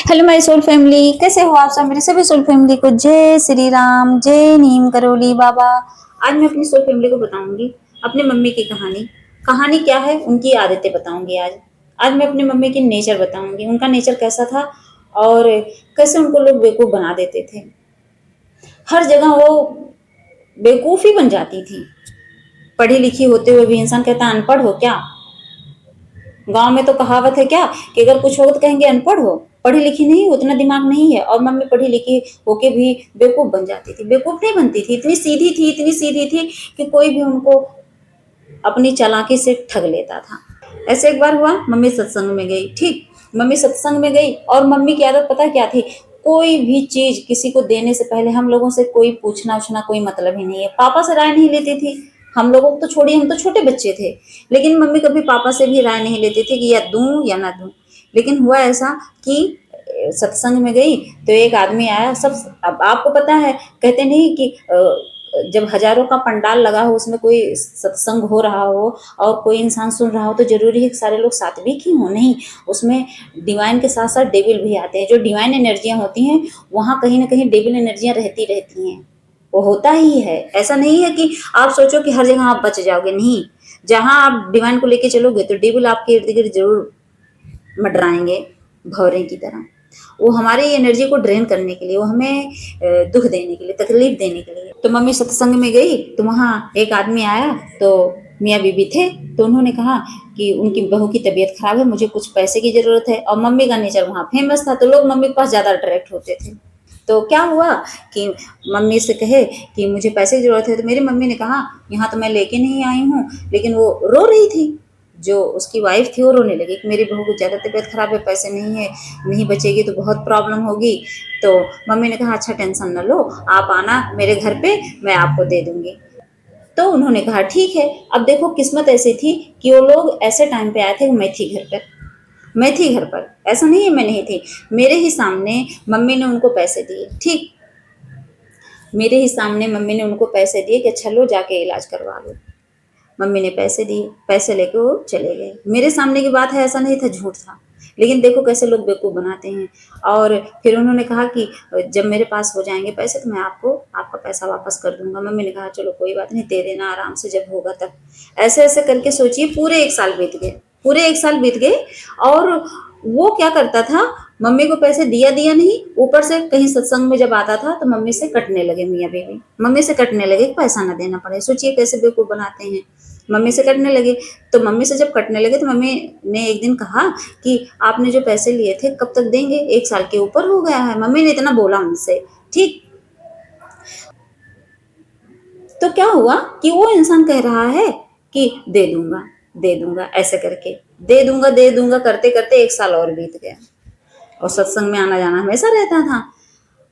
Hello my soul family, कैसे हो आप सब। मेरे सभी सोल फैमिली को जय श्री राम, जय नीम करोली बाबा। आज मैं अपनी सोल फैमिली को बताऊंगी अपनी मम्मी की कहानी। कहानी क्या है, उनकी आदतें बताऊंगी। आज मैं अपनी मम्मी की नेचर बताऊंगी, उनका नेचर कैसा था और कैसे उनको लोग बेवकूफ बना देते थे। हर जगह वो बेवकूफी बन जाती थी। पढ़ी लिखी होते हुए भी इंसान कहता अनपढ़ हो क्या। गांव में तो कहावत है क्या कि अगर कुछ हो तो कहेंगे अनपढ़ हो, पढ़ी लिखी नहीं, उतना दिमाग नहीं है। और मम्मी पढ़ी लिखी होके भी बेवकूफ बन जाती थी। बेवकूफ नहीं बनती थी, इतनी सीधी थी, इतनी सीधी थी कि कोई भी उनको अपनी चालाकी से ठग लेता था। ऐसे एक बार हुआ, मम्मी सत्संग में गई। ठीक, मम्मी सत्संग में गई और मम्मी की आदत पता क्या थी, कोई भी चीज किसी को देने से पहले हम लोगों से कोई पूछना उछना कोई मतलब ही नहीं है। पापा से राय नहीं लेती थी। हम लोगों को तो छोड़िए, हम तो छोटे बच्चे थे, लेकिन मम्मी कभी पापा से भी राय नहीं लेती थी कि या दूं या ना दूं। लेकिन हुआ ऐसा कि सत्संग में गई तो एक आदमी आया। सब, अब आपको पता है, कहते नहीं कि जब हजारों का पंडाल लगा हो, उसमें कोई सत्संग हो रहा हो और कोई इंसान सुन रहा हो, तो जरूरी है कि सारे लोग सात्विक ही हो। नहीं, उसमें डिवाइन के साथ साथ डेविल भी आते हैं। जो डिवाइन एनर्जियां होती हैं, वहां कहीं ना कहीं डेविल एनर्जियां रहती रहती हैं। वो होता ही है। ऐसा नहीं है कि आप सोचो कि हर जगह आप बच जाओगे। नहीं, जहां आप डिवाइन को लेके चलोगे तो डेविल आपके इर्द गिर्द जरूर मंडराएंगे, भौरे की तरह। वो हमारी एनर्जी को ड्रेन करने के लिए, वो हमें दुख देने के लिए, तकलीफ देने के लिए। तो मम्मी सत्संग में गई तो वहां एक आदमी आया, तो मियाँ बीबी थे। तो उन्होंने कहा कि उनकी बहू की तबीयत खराब है, मुझे कुछ पैसे की जरूरत है। और मम्मी का नेचर वहां फेमस था, तो लोग मम्मी के पास ज्यादा अट्रैक्ट होते थे। तो क्या हुआ कि मम्मी से कहे कि मुझे पैसे की जरूरत है, तो मेरी मम्मी ने कहा यहाँ तो मैं लेके नहीं आई हूँ। लेकिन वो रो रही थी, जो उसकी वाइफ थी, वो रोने लगी कि मेरी बहू को ज़्यादा तबीयत खराब है, पैसे नहीं है, नहीं बचेगी तो बहुत प्रॉब्लम होगी। तो मम्मी ने कहा अच्छा टेंशन न लो, आप आना मेरे घर पे, मैं आपको दे दूंगी। तो उन्होंने कहा ठीक है। अब देखो किस्मत ऐसी थी कि वो लोग ऐसे टाइम पे आए थे, मैं थी घर पर। मैं थी घर पर, ऐसा नहीं है मैं नहीं थी। मेरे ही सामने मम्मी ने उनको पैसे दिए। ठीक, मेरे ही सामने मम्मी ने उनको पैसे दिए कि अच्छा लो जाके इलाज करवा लो। मम्मी ने पैसे दिए, पैसे लेके वो चले गए। मेरे सामने की बात है, ऐसा नहीं था, झूठ था। लेकिन देखो कैसे लोग बेवकूफ़ बनाते हैं। और फिर उन्होंने कहा कि जब मेरे पास हो जाएंगे पैसे तो मैं आपको आपका पैसा वापस कर दूंगा। मम्मी ने कहा चलो कोई बात नहीं, दे देना आराम से, जब होगा तब। ऐसे ऐसे करके सोचिए पूरे एक साल बीत गए, पूरे एक साल बीत गए। और वो क्या करता था, मम्मी को पैसे दिया दिया नहीं, ऊपर से कहीं सत्संग में जब आता था तो मम्मी से कटने लगे। मियाँ बीवी मम्मी से कटने लगे, पैसा ना देना पड़े। सोचिए कैसे बेवकूफ़ बनाते हैं। मम्मी से कटने लगे। तो मम्मी से जब कटने लगे तो मम्मी ने एक दिन कहा कि आपने जो पैसे लिए थे कब तक देंगे, एक साल के ऊपर हो गया है। मम्मी ने इतना बोला उनसे। ठीक, तो क्या हुआ कि वो इंसान कह रहा है कि दे दूंगा, दे दूंगा, ऐसे करके दे दूंगा करते करते एक साल और बीत गया। और सत्संग में आना जाना हमेशा रहता था।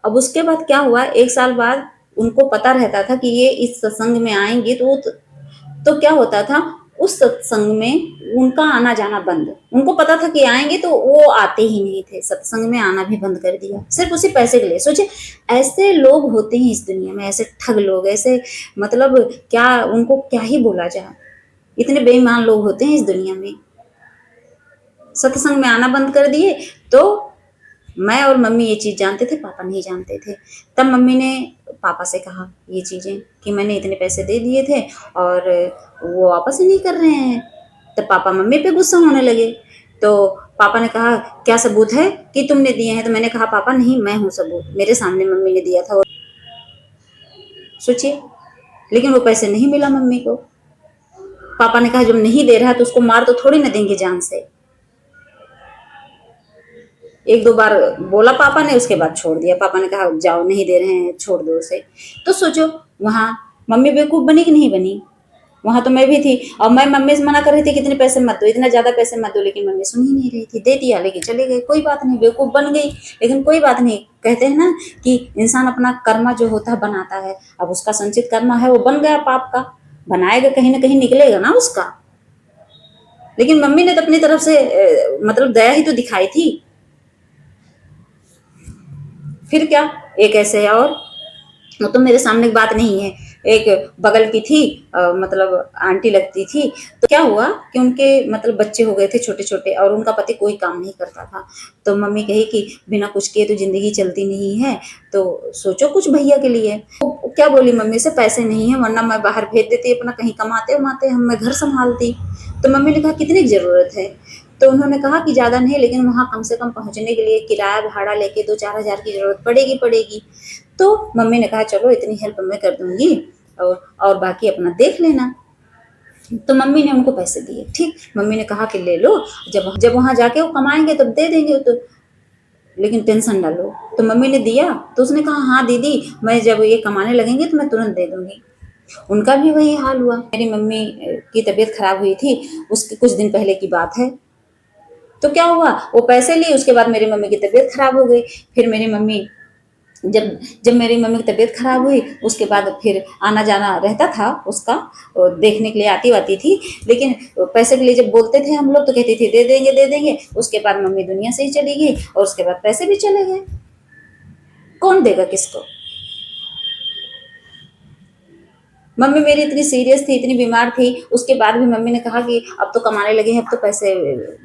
अब उसके बाद क्या हुआ, एक साल बाद उनको पता रहता था कि ये इस सत्संग में आएंगी, तो क्या होता था, उस सत्संग में उनका आना जाना बंद। उनको पता था कि आएंगे, तो वो आते ही नहीं थे, सत्संग में आना भी बंद कर दिया, सिर्फ उसी पैसे के लिए। सोचिए ऐसे लोग होते हैं इस दुनिया में, ऐसे ठग लोग, ऐसे मतलब क्या उनको क्या ही बोला जाए। इतने बेईमान लोग होते हैं इस दुनिया में। सत्संग में आना बंद कर दिए। तो मैं और मम्मी ये चीज़ जानते थे, पापा नहीं जानते थे। तब मम्मी ने पापा से कहा ये चीज़ें कि मैंने इतने पैसे दे दिए थे और वो वापस ही नहीं कर रहे हैं। तब पापा मम्मी पे गुस्सा होने लगे। तो पापा ने कहा क्या सबूत है कि तुमने दिए हैं। तो मैंने कहा पापा नहीं, मैं हूँ सबूत, मेरे सामने मम्मी ने दिया था। सोचिए, लेकिन वो पैसे नहीं मिला मम्मी को। पापा ने कहा जब नहीं दे रहा तो उसको मार तो थोड़ी ना देंगे जान से। एक दो बार बोला पापा ने, उसके बाद छोड़ दिया। पापा ने कहा जाओ, नहीं दे रहे हैं, छोड़ दो उसे। तो सोचो वहां मम्मी बेवकूफ बनी कि नहीं बनी। वहां तो मैं भी थी और मैं मम्मी से मना कर रही थी कि इतने पैसे मत दो, इतना ज्यादा पैसे मत दो, लेकिन मम्मी सुन ही नहीं रही थी। दे दिया, लेके चले गए, कोई बात नहीं, बेवकूफ बन गई, लेकिन कोई बात नहीं। कहते हैं ना कि इंसान अपना कर्मा जो होता है बनाता है। अब उसका संचित कर्मा है, वो बन गया पाप का, बनाएगा, कहीं ना कहीं निकलेगा ना उसका। लेकिन मम्मी ने तो अपनी तरफ से मतलब दया ही तो दिखाई थी। फिर क्या, एक ऐसे है और वो तो मेरे सामने की बात नहीं है। एक बगल की थी, मतलब आंटी लगती थी। तो क्या हुआ कि उनके मतलब बच्चे हो गए थे छोटे-छोटे और उनका पति कोई काम नहीं करता था। तो मम्मी कही कि बिना कुछ किए तो ज़िंदगी चलती नहीं है, तो सोचो कुछ भैया के लिए। तो क्या बोली मम्मी से, पैसे नहीं है वरना मैं बाहर भेज देती अपना कहीं कमाते-वमाते, हम मैं घर सँभालती। तो मम्मी ने कहा कितनी ज़रूरत है? तो उन्होंने कहा कि ज़्यादा नहीं, लेकिन वहाँ कम से कम पहुँचने के लिए किराया भाड़ा लेके 2-4 हज़ार की ज़रूरत पड़ेगी। तो मम्मी ने कहा चलो इतनी हेल्प मैं कर दूँगी और बाकी अपना देख लेना। तो मम्मी ने उनको पैसे दिए, ठीक। मम्मी ने कहा कि ले लो, जब जब वहाँ जाके वो कमाएँगे तब दे देंगे वो तो, लेकिन टेंशन ना लो। तो मम्मी ने दिया, तो उसने कहा हाँ दीदी, मैं जब ये कमाने लगेंगे तो मैं तुरंत दे दूँगी। उनका भी वही हाल हुआ। मेरी मम्मी की तबीयत खराब हुई थी, उसके कुछ दिन पहले की बात है। तो क्या हुआ, वो पैसे लिए, उसके बाद मेरी मम्मी की तबीयत खराब हो गई। फिर मेरी मम्मी जब जब मेरी मम्मी की तबीयत खराब हुई, उसके बाद फिर आना जाना रहता था उसका, देखने के लिए आती वाती थी। लेकिन पैसे के लिए जब बोलते थे हम लोग तो कहती थी दे देंगे। उसके बाद मम्मी दुनिया से ही चली गई और उसके बाद पैसे भी चले गए। कौन देगा किसको? मम्मी मेरी इतनी सीरियस थी, इतनी बीमार थी, उसके बाद भी मम्मी ने कहा कि अब तो कमाने लगे हैं, अब तो पैसे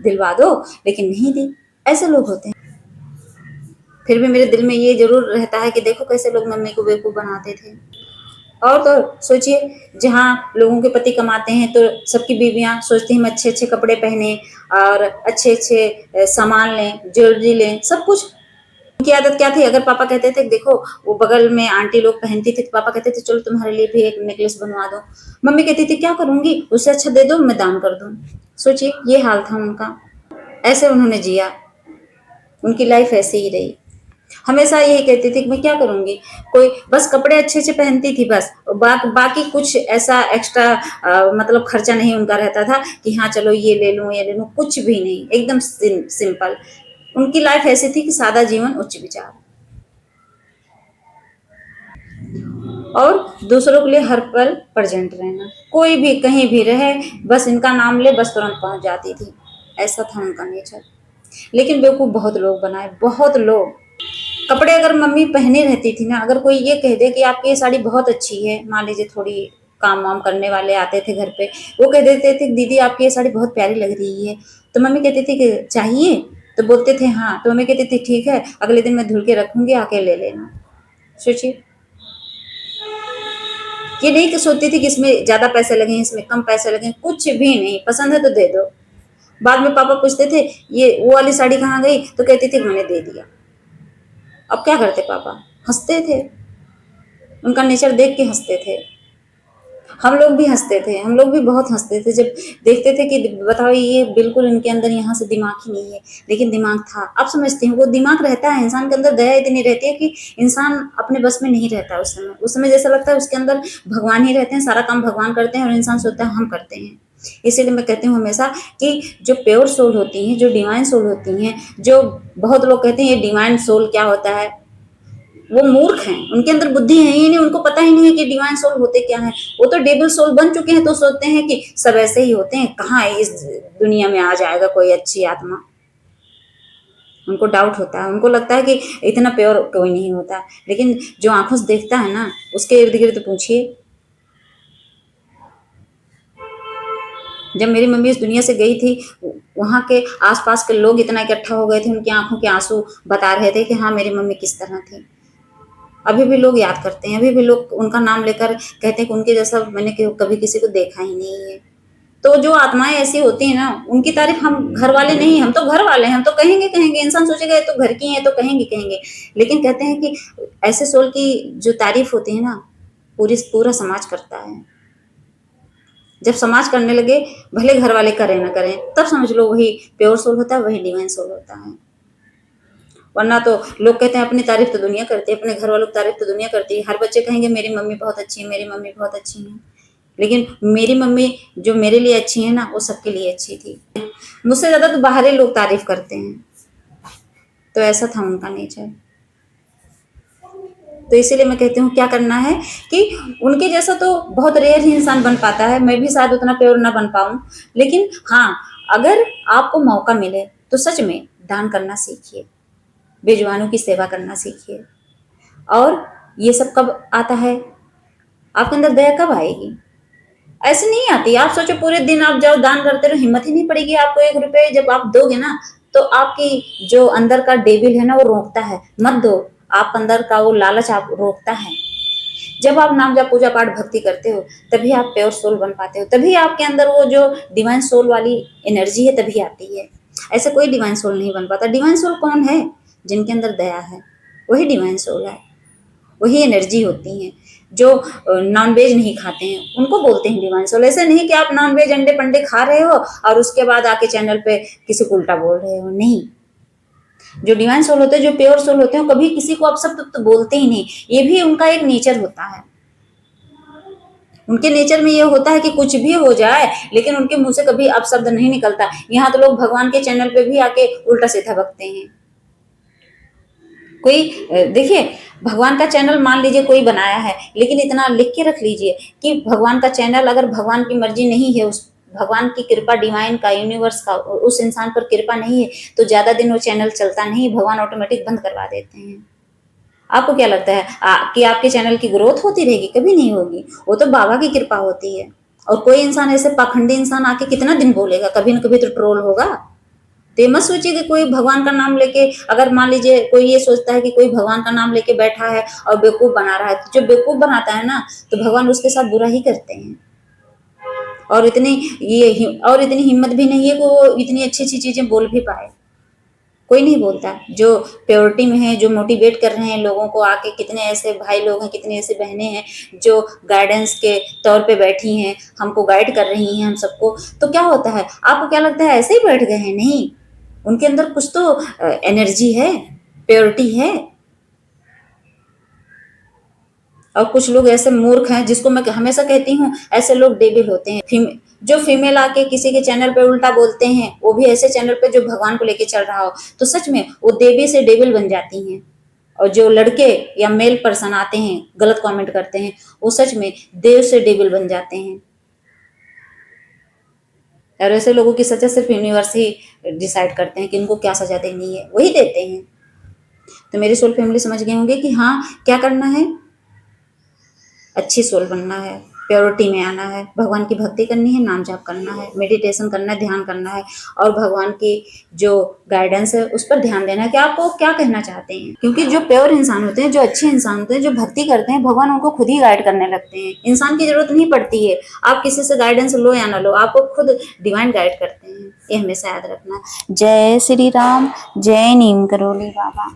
दिलवा दो, लेकिन नहीं दी। ऐसे लोग होते हैं। फिर भी मेरे दिल में ये जरूर रहता है कि देखो कैसे लोग मम्मी को बेवकूफ बनाते थे। और तो सोचिए, जहाँ लोगों के पति कमाते हैं तो सबकी बीवियां सोचती हैं हम अच्छे अच्छे कपड़े पहने और अच्छे अच्छे सामान लें, ज्वेलरी लें, सब कुछ। उनकी आदत क्या थी, अगर पापा कहते थे देखो वो बगल में आंटी लोग पहनती थी, तो पापा कहते थे चलो तुम्हारे लिए भी एक नेकलेस बनवा दो। मम्मी कहती थी क्या करूंगी, उससे अच्छा दे दो मैं दान कर दूं। सोचिए ये हाल था उनका। ऐसे उन्होंने जिया, उनकी लाइफ ऐसे ही रही। हमेशा यही कहती थी कि मैं क्या करूंगी, कोई बस कपड़े अच्छे अच्छे पहनती थी बस, बाकी कुछ ऐसा एक्स्ट्रा मतलब खर्चा नहीं उनका रहता था कि हाँ चलो ये ले लूं, कुछ भी नहीं, एकदम सिंपल। उनकी लाइफ ऐसी थी कि सादा जीवन उच्च विचार, और दूसरों के लिए हर पल प्रेजेंट रहना, कोई भी कहीं भी रहे बस इनका नाम ले बस तुरंत पहुंच जाती थी। ऐसा था उनका नेचर। लेकिन बेवकूफ बहुत लोग बनाए, बहुत लोग। कपड़े अगर मम्मी पहने रहती थी ना, अगर कोई ये कह दे कि आपकी ये साड़ी बहुत अच्छी है, मान लीजिए थोड़ी काम वाम करने वाले आते थे घर पे, वो कह देते थे दीदी आपकी ये साड़ी बहुत प्यारी लग रही है, तो मम्मी कहती थी कि चाहिए, तो बोलते थे हाँ, तो मम्मी कहती थी ठीक है अगले दिन मैं धुल के रखूंगी आके ले लेना। सोचिए, ये नहीं कि सोचती थी कि इसमें ज्यादा पैसे लगे, इसमें कम पैसे लगे, कुछ भी नहीं, पसंद है तो दे दो। बाद में पापा पूछते थे ये वो वाली साड़ी कहाँ गई, तो कहती थी मैंने दे दिया। अब क्या करते पापा, हंसते थे, उनका नेचर देख के हंसते थे। हम लोग भी हंसते थे, हम लोग भी बहुत हंसते थे जब देखते थे कि बताओ ये बिल्कुल इनके अंदर यहाँ से दिमाग ही नहीं है, लेकिन दिमाग था। अब समझती हूँ वो दिमाग रहता है, इंसान के अंदर दया इतनी रहती है कि इंसान अपने बस में नहीं रहता। उस समय जैसा लगता है उसके अंदर भगवान ही रहते हैं, सारा काम भगवान करते हैं और इंसान सोचता है हम करते हैं। इसीलिए मैं कहती हूँ हमेशा कि जो प्योर सोल होती हैं, जो डिवाइन सोल होती हैं, जो बहुत लोग कहते हैं ये डिवाइन सोल क्या होता है, वो मूर्ख हैं, उनके अंदर बुद्धि है ही नहीं, उनको पता ही नहीं है कि डिवाइन सोल होते क्या है। वो तो डेबल सोल बन चुके हैं, तो सोचते हैं कि सब ऐसे ही होते हैं, कहाँ इस दुनिया में आ जाएगा कोई अच्छी आत्मा। उनको डाउट होता है, उनको लगता है कि इतना प्योर कोई नहीं होता। लेकिन जो आंखों से देखता है ना, उसके इर्द गिर्द पूछिए। जब मेरी मम्मी इस दुनिया से गई थी, वहां के आसपास के लोग इतना इकट्ठा हो गए थे, उनकी आंखों के आंसू बता रहे थे कि हाँ मेरी मम्मी किस तरह थी। अभी भी लोग याद करते हैं, अभी भी लोग उनका नाम लेकर कहते हैं कि उनके जैसा मैंने कभी किसी को देखा ही नहीं है। तो जो आत्माएं ऐसी होती हैं ना, उनकी तारीफ हम घर वाले नहीं, हम तो घर वाले हैं, हम तो कहेंगे कहेंगे, इंसान सोचेगा ये तो घर की है तो कहेंगे कहेंगे। लेकिन कहते हैं कि ऐसे सोल की जो तारीफ होती है ना, पूरा समाज करता है। जब समाज करने लगे, भले घर वाले करें ना करें, तब समझ लो वही प्योर सोल होता है, वही डिवाइन सोल होता है। वरना तो लोग कहते हैं अपनी तारीफ तो दुनिया करती है, अपने घर वालों की तारीफ तो दुनिया करती है। हर बच्चे कहेंगे मेरी मम्मी बहुत अच्छी है, मेरी मम्मी बहुत अच्छी है। लेकिन मेरी मम्मी जो मेरे लिए अच्छी है ना, वो सबके लिए अच्छी थी। मुझसे ज्यादा तो बाहरी लोग तारीफ करते हैं। तो ऐसा था उनका नेचर। तो इसीलिए मैं कहती हूँ क्या करना है कि उनके जैसा तो बहुत रेयर ही इंसान बन पाता है, मैं भी शायद उतना प्योर ना बन पाऊं। लेकिन हाँ, अगर आपको मौका मिले तो सच में दान करना सीखिए, बेजुबानों की सेवा करना सीखिए। और ये सब कब आता है, आपके अंदर दया कब आएगी? ऐसे नहीं आती। आप सोचो पूरे दिन आप जाओ दान करते रहो, हिम्मत ही नहीं पड़ेगी आपको। 1 रुपए जब आप दोगे ना, तो आपकी जो अंदर का डेविल है ना, वो रोकता है, मत दो। आप अंदर का वो लालच आप रोकता है। जब आप नाम जब पूजा पाठ भक्ति करते हो, तभी आप प्योर सोल बन पाते हो, तभी आपके अंदर वो जो डिवाइन सोल वाली एनर्जी है तभी आती है। ऐसे कोई डिवाइन सोल नहीं बन पाता। डिवाइन सोल कौन है? जिनके अंदर दया है, वही डिवाइन सोल है, वही एनर्जी होती है। जो नॉनवेज नहीं खाते हैं उनको बोलते हैं डिवाइन सोल। ऐसे नहीं कि आप नॉनवेज अंडे पंडे खा रहे हो और उसके बाद आके चैनल पे किसी को उल्टा बोल रहे हो, नहीं। जो डिवाइन सोल होते हैं, जो प्योर सोल होते हैं, कभी किसी को अपशब्द तो बोलते ही नहीं। ये भी उनका एक नेचर होता है। उनके नेचर में ये होता है कि कुछ भी हो जाए, लेकिन उनके मुंह से कभी अपशब्द नहीं निकलता। यहाँ तो लोग भगवान के चैनल पे भी आके उल्टा सीधा बकते हैं। कोई देखिए, भगवान का चैनल मान लीजिए कोई बनाया है, लेकिन इतना लिख के रख लीजिए कि भगवान का चैनल, अगर भगवान की मर्जी नहीं है, उस भगवान की कृपा, डिवाइन का, यूनिवर्स का उस इंसान पर कृपा नहीं है, तो ज्यादा दिन वो चैनल चलता नहीं, भगवान ऑटोमेटिक बंद करवा देते हैं। आपको क्या लगता है कि आपके चैनल की ग्रोथ होती रहेगी? कभी नहीं होगी। वो तो बाबा की कृपा होती है। और कोई इंसान ऐसे पाखंडी इंसान आके कितना दिन बोलेगा? कभी न कभी तो ट्रोल होगा। तो ये मत सोचिए कि कोई भगवान का नाम लेके, अगर मान लीजिए कोई ये सोचता है कि कोई भगवान का नाम लेके बैठा है और बेवकूफ बना रहा है, तो जो बेवकूफ बनाता है ना, तो भगवान उसके साथ बुरा ही करते हैं। और इतनी हिम्मत भी नहीं है कि वो इतनी अच्छी अच्छी चीजें बोल भी पाए। कोई नहीं बोलता। जो प्योरिटी में है, जो मोटिवेट कर रहे हैं लोगों को, आके कितने ऐसे भाई लोग हैं, कितनी ऐसी बहनें हैं जो गाइडेंस के तौर पे बैठी हैं, हमको गाइड कर रही हैं, हम सबको। तो क्या होता है? आपको क्या लगता है ऐसे ही बैठ गए हैं? नहीं, उनके अंदर कुछ तो एनर्जी है, प्योरिटी है। और कुछ लोग ऐसे मूर्ख हैं, जिसको मैं हमेशा कहती हूँ, ऐसे लोग डेविल होते हैं। जो फीमेल आके किसी के चैनल पे उल्टा बोलते हैं, वो भी ऐसे चैनल पे जो भगवान को लेके चल रहा हो, तो सच में वो देवी से डेविल बन जाती हैं। और जो लड़के या मेल पर्सन आते हैं, गलत कमेंट करते हैं, वो सच में देव से डेविल बन जाते हैं। और ऐसे लोगों की सजा सिर्फ यूनिवर्स ही डिसाइड करते हैं कि इनको क्या सजा देनी है, वही देते हैं। तो मेरी सोल फैमिली समझ गए होंगे कि हाँ, क्या करना है। अच्छी सोल बनना है, प्योरिटी में आना है, भगवान की भक्ति करनी है, नाम जाप करना है, मेडिटेशन करना है, ध्यान करना है, और भगवान की जो गाइडेंस है उस पर ध्यान देना है कि आपको क्या कहना चाहते हैं। क्योंकि जो प्योर इंसान होते हैं, जो अच्छे इंसान होते हैं, जो भक्ति करते हैं, भगवान उनको खुद ही गाइड करने लगते हैं। इंसान की जरूरत नहीं पड़ती है। आप किसी से गाइडेंस लो या ना लो, आपको खुद डिवाइन गाइड करते हैं। ये हमेशा याद रखना। जय श्री राम, जय नीम करोली बाबा।